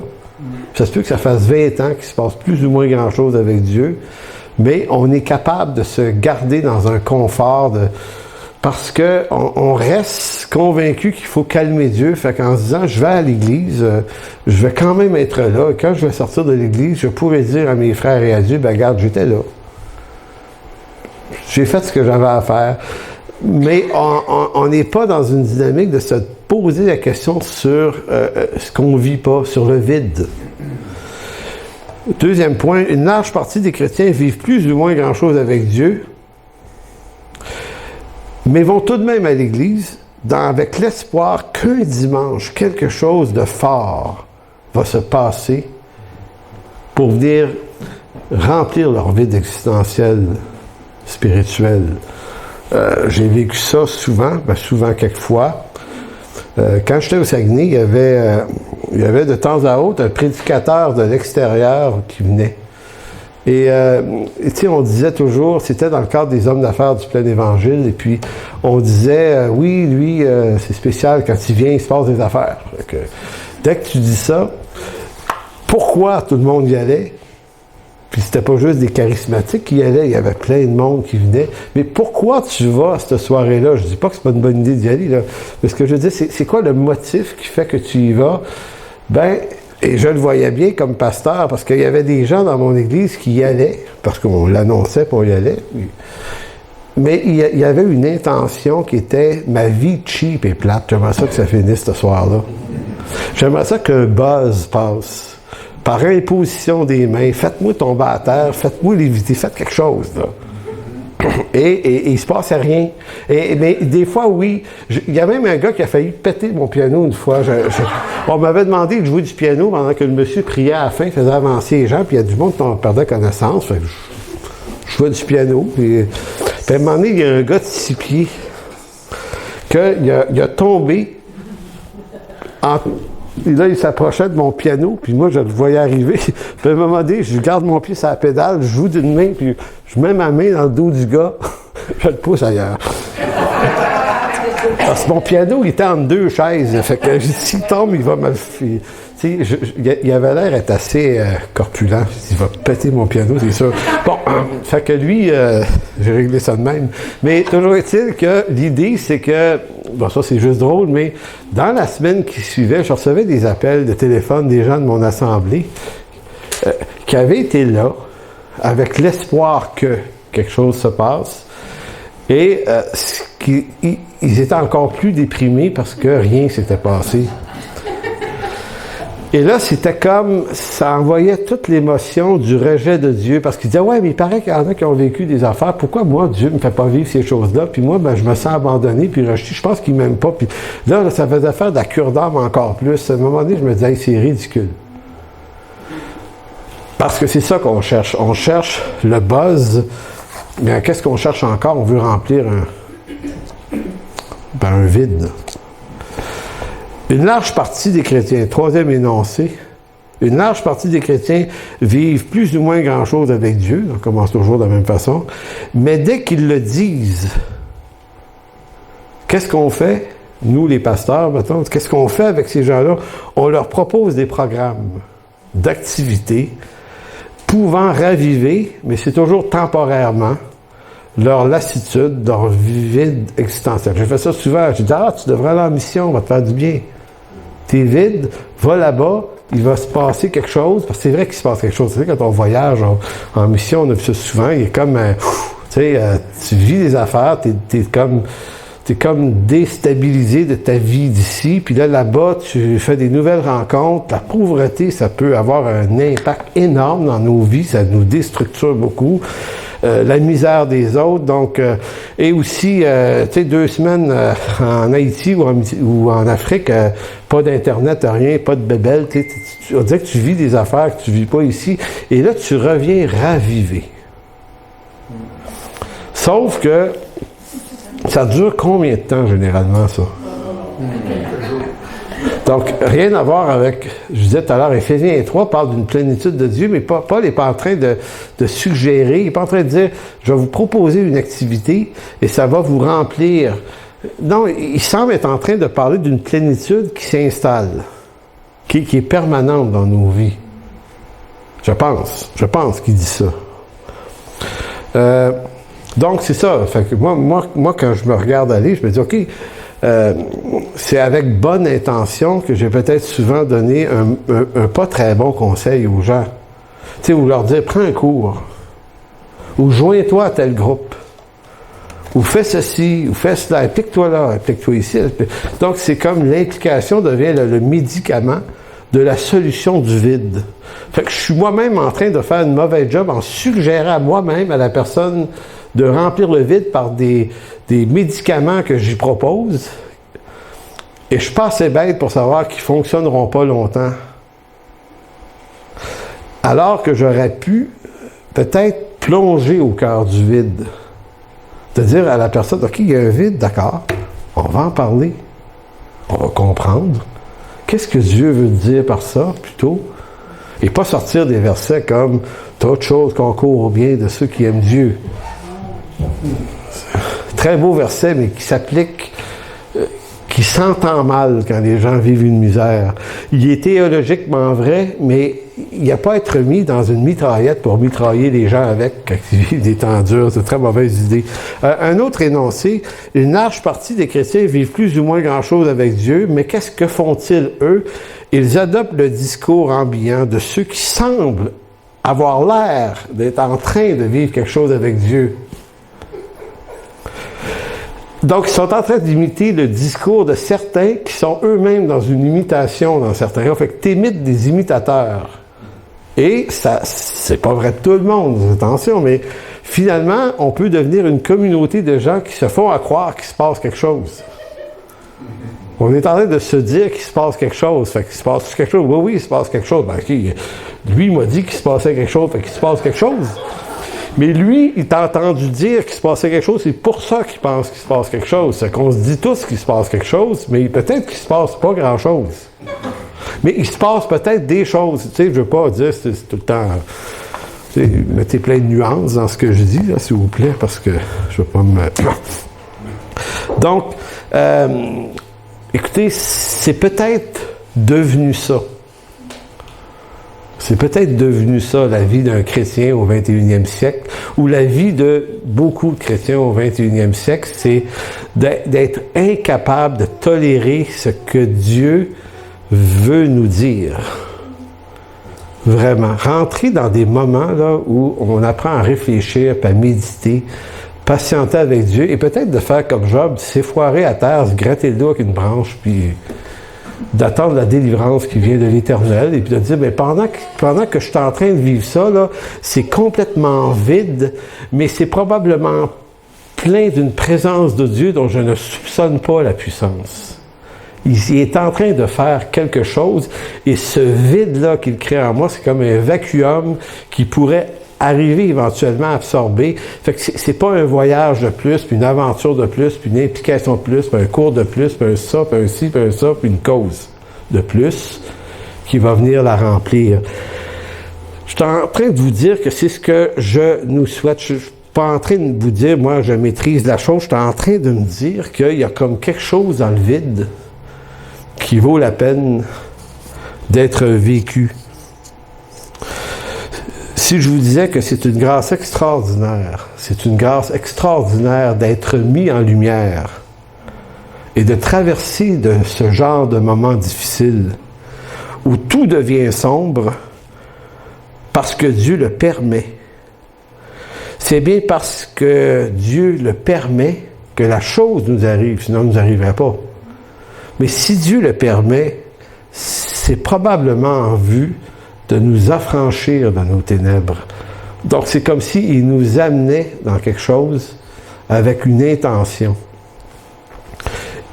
Speaker 1: Ça se peut que ça fasse 20 ans qu'il se passe plus ou moins grand-chose avec Dieu, mais on est capable de se garder dans un confort parce que on reste convaincu qu'il faut calmer Dieu. Fait qu'en se disant, je vais à l'église, je vais quand même être là. Et quand je vais sortir de l'église, je pourrais dire à mes frères et à Dieu, ben regarde, j'étais là. J'ai fait ce que j'avais à faire. Mais on n'est pas dans une dynamique de se poser la question sur ce qu'on ne vit pas, sur le vide. Deuxième point, une large partie des chrétiens vivent plus ou moins grand-chose avec Dieu, mais vont tout de même à l'Église avec l'espoir qu'un dimanche, quelque chose de fort va se passer pour venir remplir leur vide existentiel, spirituel. J'ai vécu ça souvent, quelquefois. Quand j'étais au Saguenay, il y avait de temps à autre un prédicateur de l'extérieur qui venait. Et tu sais, on disait toujours, c'était dans le cadre des hommes d'affaires du plein évangile, et puis on disait, oui, lui, c'est spécial, quand il vient, il se passe des affaires. Dès que tu dis ça, pourquoi tout le monde y allait? Puis c'était pas juste des charismatiques qui y allaient, il y avait plein de monde qui venait. Mais pourquoi tu vas à cette soirée-là? Je dis pas que c'est pas une bonne idée d'y aller, là. Mais ce que je veux dire, c'est quoi le motif qui fait que tu y vas? Ben, et je le voyais bien comme pasteur, parce qu'il y avait des gens dans mon église qui y allaient, parce qu'on l'annonçait pour y aller. Mais il y avait une intention qui était ma vie cheap et plate. J'aimerais ça que ça finisse ce soir-là. J'aimerais ça qu'un buzz passe. Par imposition des mains, faites-moi tomber à terre, faites-moi léviter, faites quelque chose, là. Et il se passait rien. Mais des fois, oui. Il y a même un gars qui a failli péter mon piano une fois. On m'avait demandé de jouer du piano pendant que le monsieur priait à la fin, faisait avancer les gens, puis il y a du monde qui perdait connaissance. Fait que je jouais du piano. Puis à un moment donné, il y a un gars de 6 pieds il a tombé et là, il s'approchait de mon piano, puis moi, je le voyais arriver. Puis à un moment donné, je garde mon pied sur la pédale, je joue d'une main, puis je mets ma main dans le dos du gars, je le pousse ailleurs. Parce que mon piano, il était entre 2 chaises. Fait que s'il tombe, il va me le... Tu sais, il avait l'air d'être assez corpulent. Il va péter mon piano, c'est sûr. Bon, fait que lui, j'ai réglé ça de même. Mais toujours est-il que l'idée, c'est que, bon, ça c'est juste drôle, mais dans la semaine qui suivait, je recevais des appels de téléphone des gens de mon assemblée qui avaient été là avec l'espoir que quelque chose se passe. Et ils étaient encore plus déprimés parce que rien s'était passé. Et là, c'était comme, ça envoyait toute l'émotion du rejet de Dieu, parce qu'il disait, ouais, mais il paraît qu'il y en a qui ont vécu des affaires, pourquoi moi, Dieu ne me fait pas vivre ces choses-là, puis moi, ben, je me sens abandonné, puis rejeté, je pense qu'il ne m'aime pas, puis là, ça faisait faire de la cure d'âme encore plus. À un moment donné, je me disais, hey, c'est ridicule. Parce que c'est ça qu'on cherche. On cherche le buzz, mais qu'est-ce qu'on cherche encore? On veut remplir un vide. Une large partie des chrétiens, troisième énoncé, une large partie des chrétiens vivent plus ou moins grand-chose avec Dieu, on commence toujours de la même façon, mais dès qu'ils le disent, qu'est-ce qu'on fait? Nous, les pasteurs, mettons, qu'est-ce qu'on fait avec ces gens-là? On leur propose des programmes d'activités pouvant raviver, mais c'est toujours temporairement, leur lassitude, leur vide existentiel. J'ai fait ça souvent. J'ai dit, tu devrais aller en mission, on va te faire du bien. T'es vide, va là-bas, il va se passer quelque chose, parce que c'est vrai qu'il se passe quelque chose. C'est vrai, quand on voyage en mission, on a vu ça souvent, il est comme, tu vis des affaires, t'es comme déstabilisé de ta vie d'ici, puis là-bas, tu fais des nouvelles rencontres. La pauvreté, ça peut avoir un impact énorme dans nos vies, ça nous déstructure beaucoup. La misère des autres, donc, et aussi, 2 semaines en Haïti ou en Afrique, pas d'Internet, rien, pas de bébelle, on dirait que tu vis des affaires que tu vis pas ici, et là, tu reviens ravivé. Sauf que, ça dure combien de temps, généralement, ça? Donc, rien à voir avec, je disais tout à l'heure, Éphésiens 3 parle d'une plénitude de Dieu, mais Paul n'est pas en train de suggérer, il n'est pas en train de dire, je vais vous proposer une activité et ça va vous remplir. Non, il semble être en train de parler d'une plénitude qui s'installe, qui est permanente dans nos vies. Je pense qu'il dit ça. Donc, c'est ça. Fait que moi, quand je me regarde aller, je me dis, OK, c'est avec bonne intention que j'ai peut-être souvent donné un pas très bon conseil aux gens. Tu sais, ou leur dire, prends un cours, ou joins-toi à tel groupe, ou fais ceci, ou fais cela, implique-toi là, implique-toi ici. Donc, c'est comme l'implication devient le médicament de la solution du vide. Fait que je suis moi-même en train de faire une mauvaise job en suggérant à moi-même, à la personne, de remplir le vide par des médicaments que j'y propose. Et je suis pas assez bête pour savoir qu'ils ne fonctionneront pas longtemps. Alors que j'aurais pu peut-être plonger au cœur du vide. De dire à la personne, OK, il y a un vide, d'accord, on va en parler. On va comprendre. Qu'est-ce que Dieu veut dire par ça, plutôt? Et pas sortir des versets comme « Toute chose concourt au bien de ceux qui aiment Dieu ». Très beau verset, mais qui s'applique, qui s'entend mal quand les gens vivent une misère. Il est théologiquement vrai, mais il n'y a pas à être mis dans une mitraillette pour mitrailler les gens avec quand ils vivent des temps durs. C'est une très mauvaise idée. Un autre énoncé, une large partie des chrétiens vivent plus ou moins grand-chose avec Dieu, mais qu'est-ce que font-ils, eux? Ils adoptent le discours ambiant de ceux qui semblent avoir l'air d'être en train de vivre quelque chose avec Dieu. Donc, ils sont en train d'imiter le discours de certains qui sont eux-mêmes dans une imitation dans certains cas. Fait que t'imites des imitateurs. Et ça, c'est pas vrai de tout le monde, attention, mais finalement, on peut devenir une communauté de gens qui se font à croire qu'il se passe quelque chose. On est en train de se dire qu'il se passe quelque chose. Fait qu'il se passe quelque chose. Oui, il se passe quelque chose. Ben, okay, lui, il m'a dit qu'il se passait quelque chose. Fait qu'il se passe quelque chose. Mais lui, il t'a entendu dire qu'il se passait quelque chose, c'est pour ça qu'il pense qu'il se passe quelque chose. C'est qu'on se dit tous qu'il se passe quelque chose, mais peut-être qu'il se passe pas grand-chose. Mais il se passe peut-être des choses. Tu sais, je veux pas dire c'est tout le temps... mettez plein de nuances dans ce que je dis, là, s'il vous plaît, parce que je veux pas me... Donc, écoutez, c'est peut-être devenu ça. C'est peut-être devenu ça, la vie d'un chrétien au 21e siècle, ou la vie de beaucoup de chrétiens au 21e siècle, c'est d'être incapable de tolérer ce que Dieu veut nous dire. Vraiment. Rentrer dans des moments là où on apprend à réfléchir, à méditer, patienter avec Dieu, et peut-être de faire comme Job, s'effoirer à terre, se gratter le dos avec une branche, puis d'attendre la délivrance qui vient de l'Éternel et puis de dire, mais pendant que je suis en train de vivre ça, là, c'est complètement vide, mais c'est probablement plein d'une présence de Dieu dont je ne soupçonne pas la puissance. Il est en train de faire quelque chose et ce vide-là qu'il crée en moi, c'est comme un vacuum qui pourrait arriver éventuellement à absorber. Fait que c'est pas un voyage de plus, puis une aventure de plus, puis une implication de plus, puis un cours de plus, puis un ça, puis un ci, puis un ça, puis une cause de plus qui va venir la remplir. Je suis en train de vous dire que c'est ce que je nous souhaite. Je suis pas en train de vous dire, moi, je maîtrise la chose. Je suis en train de me dire qu'il y a comme quelque chose dans le vide qui vaut la peine d'être vécu. Si je vous disais que c'est une grâce extraordinaire d'être mis en lumière et de traverser de ce genre de moments difficiles où tout devient sombre parce que Dieu le permet. C'est bien parce que Dieu le permet que la chose nous arrive, sinon elle ne nous arriverait pas. Mais si Dieu le permet, c'est probablement en vue de nous affranchir de nos ténèbres. Donc, c'est comme s'il nous amenait dans quelque chose avec une intention.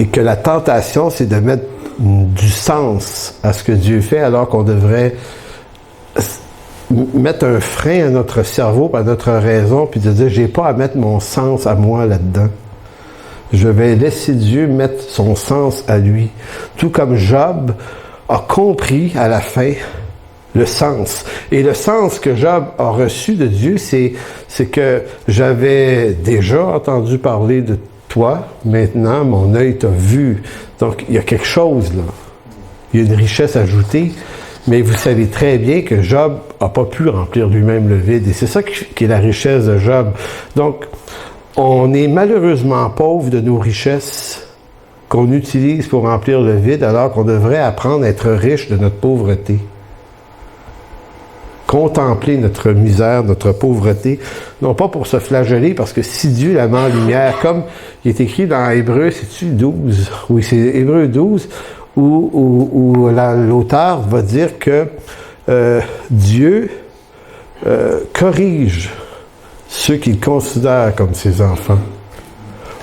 Speaker 1: Et que la tentation, c'est de mettre du sens à ce que Dieu fait, alors qu'on devrait mettre un frein à notre cerveau, à notre raison, puis de dire, j'ai pas à mettre mon sens à moi là-dedans. Je vais laisser Dieu mettre son sens à lui. Tout comme Job a compris à la fin le sens. Et le sens que Job a reçu de Dieu, c'est que j'avais déjà entendu parler de toi, maintenant mon œil t'a vu. Donc il y a quelque chose là. Il y a une richesse ajoutée, mais vous savez très bien que Job n'a pas pu remplir lui-même le vide. Et c'est ça qui est la richesse de Job. Donc, on est malheureusement pauvre de nos richesses qu'on utilise pour remplir le vide, alors qu'on devrait apprendre à être riche de notre pauvreté. Contempler notre misère, notre pauvreté, non pas pour se flageller, parce que si Dieu la met en lumière, comme il est écrit dans Hébreux, c'est-tu 12? Oui, c'est Hébreux 12, où l'auteur va dire que Dieu corrige ceux qu'il considère comme ses enfants.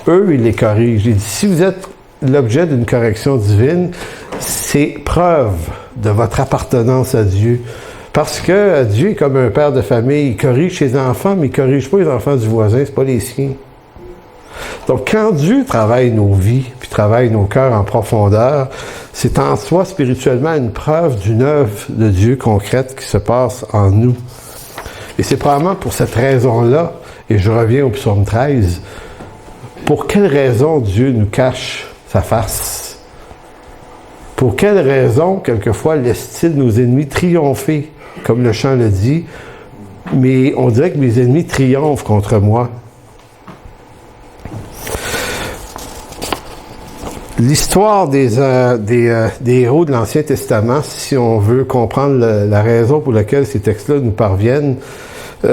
Speaker 1: Eux, il les corrige. Il dit, si vous êtes l'objet d'une correction divine, c'est preuve de votre appartenance à Dieu. Parce que Dieu est comme un père de famille, il corrige ses enfants, mais il ne corrige pas les enfants du voisin, c'est pas les siens. Donc, quand Dieu travaille nos vies, puis travaille nos cœurs en profondeur, c'est en soi spirituellement une preuve d'une œuvre de Dieu concrète qui se passe en nous. Et c'est probablement pour cette raison-là, et je reviens au psaume 13, pour quelle raison Dieu nous cache sa face? Pour quelle raison, quelquefois, laisse-t-il nos ennemis triompher, comme le chant le dit, mais on dirait que mes ennemis triomphent contre moi. L'histoire des héros de l'Ancien Testament, si on veut comprendre la raison pour laquelle ces textes-là nous parviennent, dans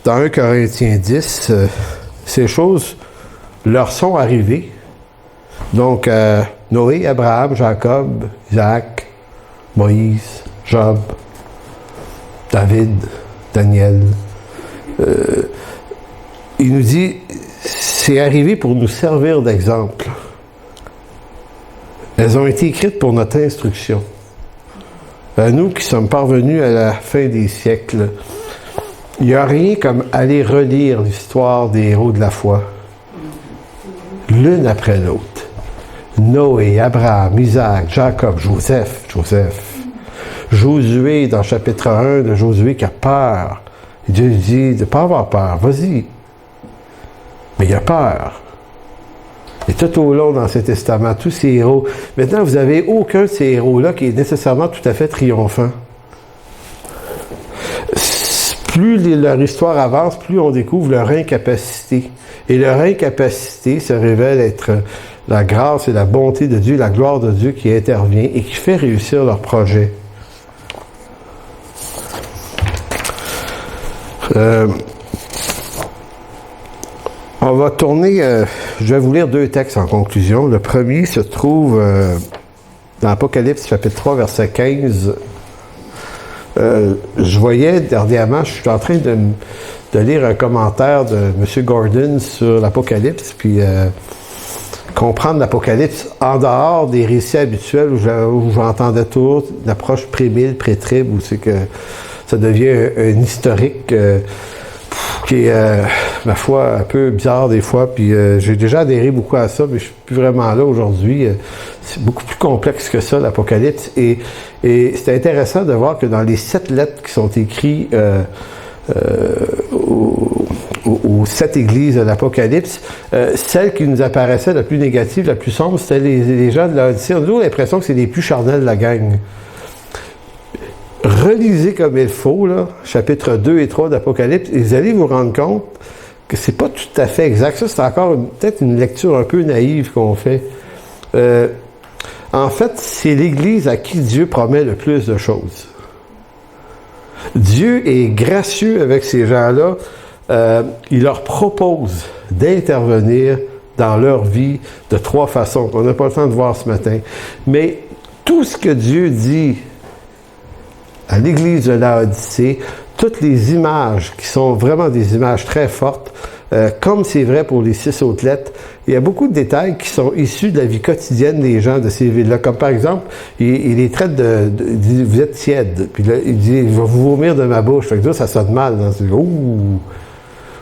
Speaker 1: 1 Corinthiens 10, ces choses leur sont arrivées. Donc, Noé, Abraham, Jacob, Isaac, Moïse, Job, David, Daniel. Il nous dit, c'est arrivé pour nous servir d'exemple. Elles ont été écrites pour notre instruction. À nous qui sommes parvenus à la fin des siècles, il n'y a rien comme aller relire l'histoire des héros de la foi, l'une après l'autre. Noé, Abraham, Isaac, Jacob, Joseph. Josué, dans chapitre 1 de Josué, qui a peur. Dieu dit de ne pas avoir peur, vas-y. Mais il a peur. Et tout au long dans cet testament, tous ces héros. Maintenant, vous n'avez aucun de ces héros-là qui est nécessairement tout à fait triomphant. Plus leur histoire avance, plus on découvre leur incapacité. Et leur incapacité se révèle être la grâce et la bonté de Dieu, la gloire de Dieu qui intervient et qui fait réussir leur projet. On va tourner, je vais vous lire 2 textes en conclusion. Le premier se trouve dans Apocalypse, chapitre 3, verset 15, je voyais dernièrement, je suis en train de lire un commentaire de M. Gordon sur l'Apocalypse, puis comprendre l'Apocalypse en dehors des récits habituels où j'entendais tout, l'approche pré-mille, pré-trib, où c'est que ça devient un historique qui est, ma foi, un peu bizarre des fois, puis j'ai déjà adhéré beaucoup à ça, mais je suis plus vraiment là aujourd'hui. C'est beaucoup plus complexe que ça, l'Apocalypse, et c'est intéressant de voir que dans les 7 lettres qui sont écrites aux 7 églises de l'Apocalypse, celle qui nous apparaissait la plus négative, la plus sombre, c'était les gens de Laodicée. On a toujours l'impression que c'est les plus charnels de la gang. Relisez comme il faut, là, chapitres 2 et 3 d'Apocalypse, et vous allez vous rendre compte que c'est pas tout à fait exact. Ça, c'est encore peut-être une lecture un peu naïve qu'on fait. En fait, c'est l'Église à qui Dieu promet le plus de choses. Dieu est gracieux avec ces gens-là. Il leur propose d'intervenir dans leur vie de 3 façons. On n'a pas le temps de voir ce matin. Mais tout ce que Dieu dit à l'Église de Laodicée, toutes les images qui sont vraiment des images très fortes, comme c'est vrai pour les 6 autres lettres, il y a beaucoup de détails qui sont issus de la vie quotidienne des gens de ces villes-là. Comme par exemple, il les traite il dit, vous êtes tiède. Puis là, il dit, je vais vous vomir de ma bouche. Fait que là, ça sonne mal. Ouh!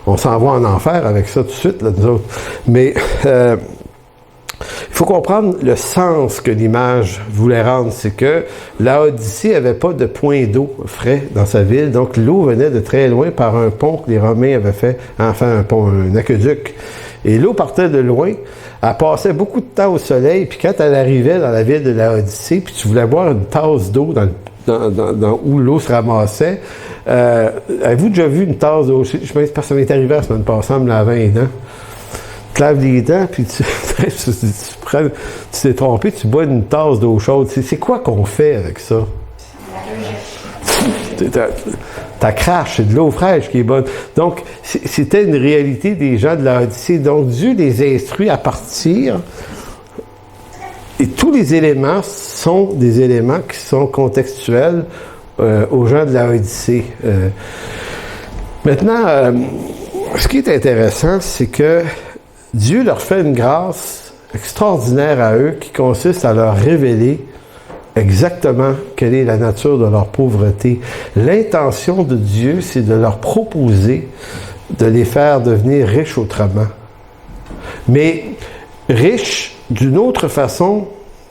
Speaker 1: On s'en va en enfer avec ça tout de suite, là, nous autres. Mais il faut comprendre le sens que l'image voulait rendre. C'est que Laodicée n'avait pas de point d'eau frais dans sa ville. Donc, l'eau venait de très loin par un pont que les Romains avaient fait. Enfin, un pont, un aqueduc. Et l'eau partait de loin. Elle passait beaucoup de temps au soleil. Puis quand elle arrivait dans la ville de Laodicée, puis tu voulais boire une tasse d'eau dans où l'eau se ramassait, avez-vous déjà vu une tasse d'eau? Je pense que ça m'est arrivé la semaine passée en me lavant les dents. Tu te laves les dents, puis tu t'es trompé, tu bois une tasse d'eau chaude. C'est quoi qu'on fait avec ça? Ta crache, c'est de l'eau fraîche qui est bonne. Donc, c'était une réalité des gens de Laodicée. Donc, Dieu les instruit à partir. Et tous les éléments sont des éléments qui sont contextuels aux gens de Laodicée. Maintenant, ce qui est intéressant, c'est que Dieu leur fait une grâce extraordinaire à eux qui consiste à leur révéler exactement quelle est la nature de leur pauvreté. L'intention de Dieu, c'est de leur proposer de les faire devenir riches autrement. Mais riches d'une autre façon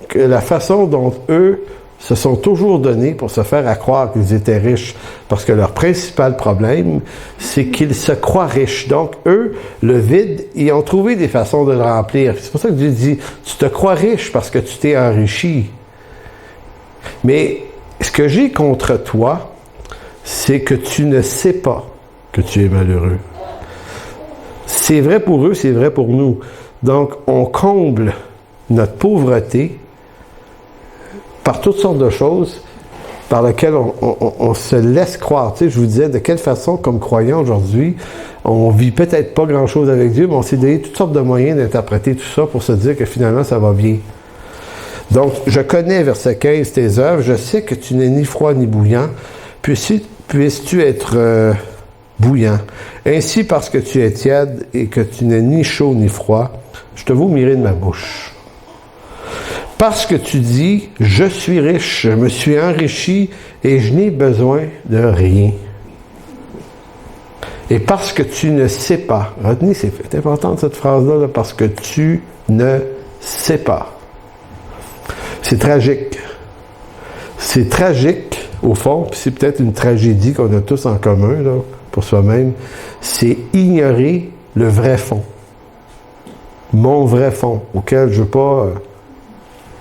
Speaker 1: que la façon dont eux se sont toujours donnés pour se faire croire qu'ils étaient riches. Parce que leur principal problème, c'est qu'ils se croient riches. Donc, eux, le vide, ils ont trouvé des façons de le remplir. C'est pour ça que Dieu dit, tu te crois riche parce que tu t'es enrichi. Mais ce que j'ai contre toi, c'est que tu ne sais pas que tu es malheureux. C'est vrai pour eux, c'est vrai pour nous. Donc, on comble notre pauvreté par toutes sortes de choses par lesquelles on se laisse croire. Tu sais, je vous disais de quelle façon, comme croyants aujourd'hui, on vit peut-être pas grand-chose avec Dieu, mais on s'est donné toutes sortes de moyens d'interpréter tout ça pour se dire que finalement, ça va bien. Donc, je connais, verset 15, tes œuvres, je sais que tu n'es ni froid ni bouillant, puisses-tu être bouillant. Ainsi, parce que tu es tiède et que tu n'es ni chaud ni froid, je te vomirai de ma bouche. Parce que tu dis, je suis riche, je me suis enrichi et je n'ai besoin de rien. Et parce que tu ne sais pas, retenez, c'est important cette phrase-là, parce que tu ne sais pas. C'est tragique. C'est tragique, au fond, puis c'est peut-être une tragédie qu'on a tous en commun, là, pour soi-même. C'est ignorer le vrai fond. Mon vrai fond, auquel je ne veux pas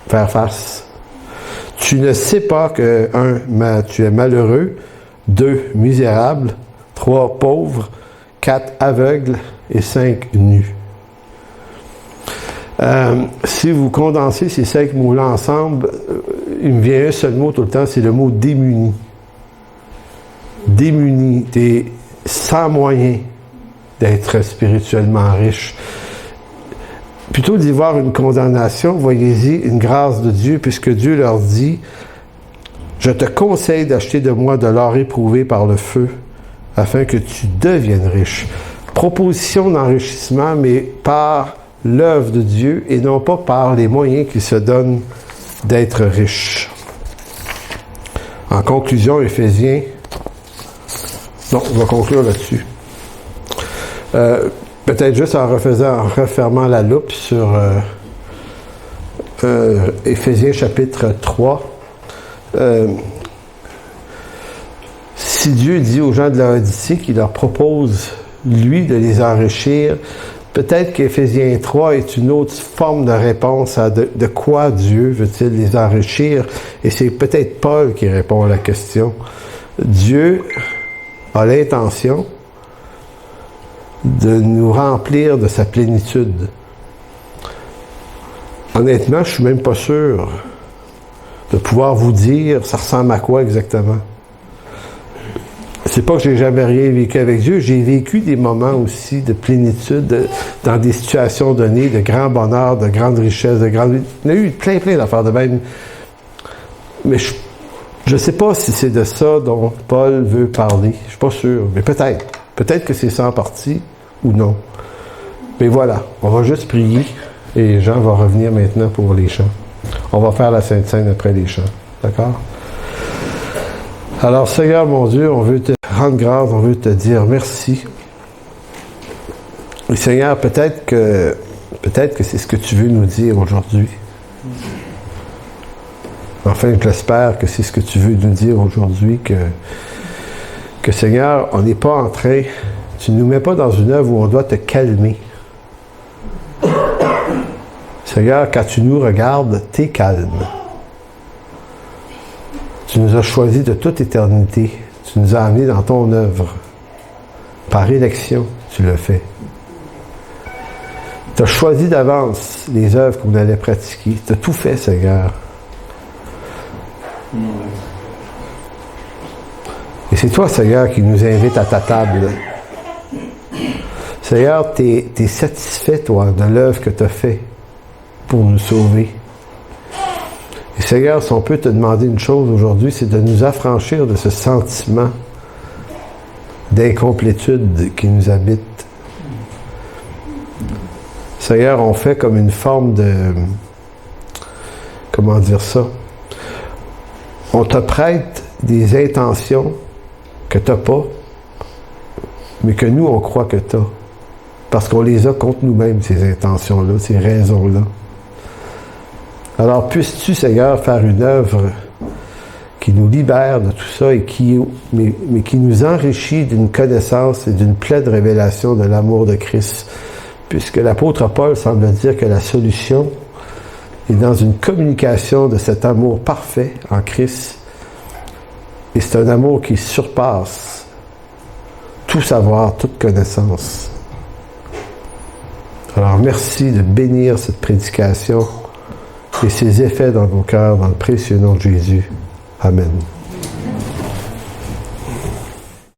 Speaker 1: faire face. Tu ne sais pas que, 1, tu es malheureux, 2, misérable, 3, pauvre, 4, aveugle et 5, nu. Si vous condensez ces 5 mots-là ensemble, il me vient un seul mot tout le temps, c'est le mot démuni. Démuni, t'es sans moyen d'être spirituellement riche. Plutôt d'y voir une condamnation, voyez-y une grâce de Dieu, puisque Dieu leur dit « Je te conseille d'acheter de moi de l'or éprouvé par le feu, afin que tu deviennes riche. » Proposition d'enrichissement, mais par l'œuvre de Dieu et non pas par les moyens qu'il se donne d'être riche. En conclusion, Éphésiens... Non, on va conclure là-dessus. Peut-être juste en refermant la loupe sur Éphésiens chapitre 3. Si Dieu dit aux gens de Laodicée qu'il leur propose, lui, de les enrichir, peut-être qu'Éphésiens 3 est une autre forme de réponse à de quoi Dieu veut-il les enrichir. Et c'est peut-être Paul qui répond à la question. Dieu a l'intention de nous remplir de sa plénitude. Honnêtement, je suis même pas sûr de pouvoir vous dire ça ressemble à quoi exactement. C'est pas que j'ai jamais rien vécu avec Dieu, j'ai vécu des moments aussi de plénitude, dans des situations données, de grand bonheur, de grande richesse, de grande... Il y a eu plein d'affaires de même. Mais je sais pas si c'est de ça dont Paul veut parler. Je suis pas sûr, mais peut-être. Peut-être que c'est ça en partie ou non. Mais voilà, on va juste prier et Jean va revenir maintenant pour les chants. On va faire la Sainte Seine après les chants. D'accord? Alors, Seigneur mon Dieu, on veut te rendre grâce, on veut te dire merci. Et Seigneur, peut-être que c'est ce que tu veux nous dire aujourd'hui. Enfin, j'espère que c'est ce que tu veux nous dire aujourd'hui, que Seigneur, on n'est pas en train, tu ne nous mets pas dans une œuvre où on doit te calmer. Seigneur, quand tu nous regardes, t'es calme. Tu nous as choisis de toute éternité. Tu nous as amenés dans ton œuvre. Par élection, tu l'as fait. Tu as choisi d'avance les œuvres qu'on allait pratiquer. Tu as tout fait, Seigneur. Et c'est toi, Seigneur, qui nous invite à ta table. Seigneur, tu es satisfait, toi, de l'œuvre que tu as fait pour nous sauver. Et Seigneur, si on peut te demander une chose aujourd'hui, c'est de nous affranchir de ce sentiment d'incomplétude qui nous habite. Seigneur, on fait comme une forme de... Comment dire ça? On te prête des intentions que tu n'as pas, mais que nous, on croit que tu as. Parce qu'on les a contre nous-mêmes, ces intentions-là, ces raisons-là. Alors, puisses-tu, Seigneur, faire une œuvre qui nous libère de tout ça et mais qui nous enrichit d'une connaissance et d'une pleine révélation de l'amour de Christ. Puisque l'apôtre Paul semble dire que la solution est dans une communication de cet amour parfait en Christ. Et c'est un amour qui surpasse tout savoir, toute connaissance. Alors, merci de bénir cette prédication et ses effets dans nos cœurs, dans le précieux nom de Jésus. Amen.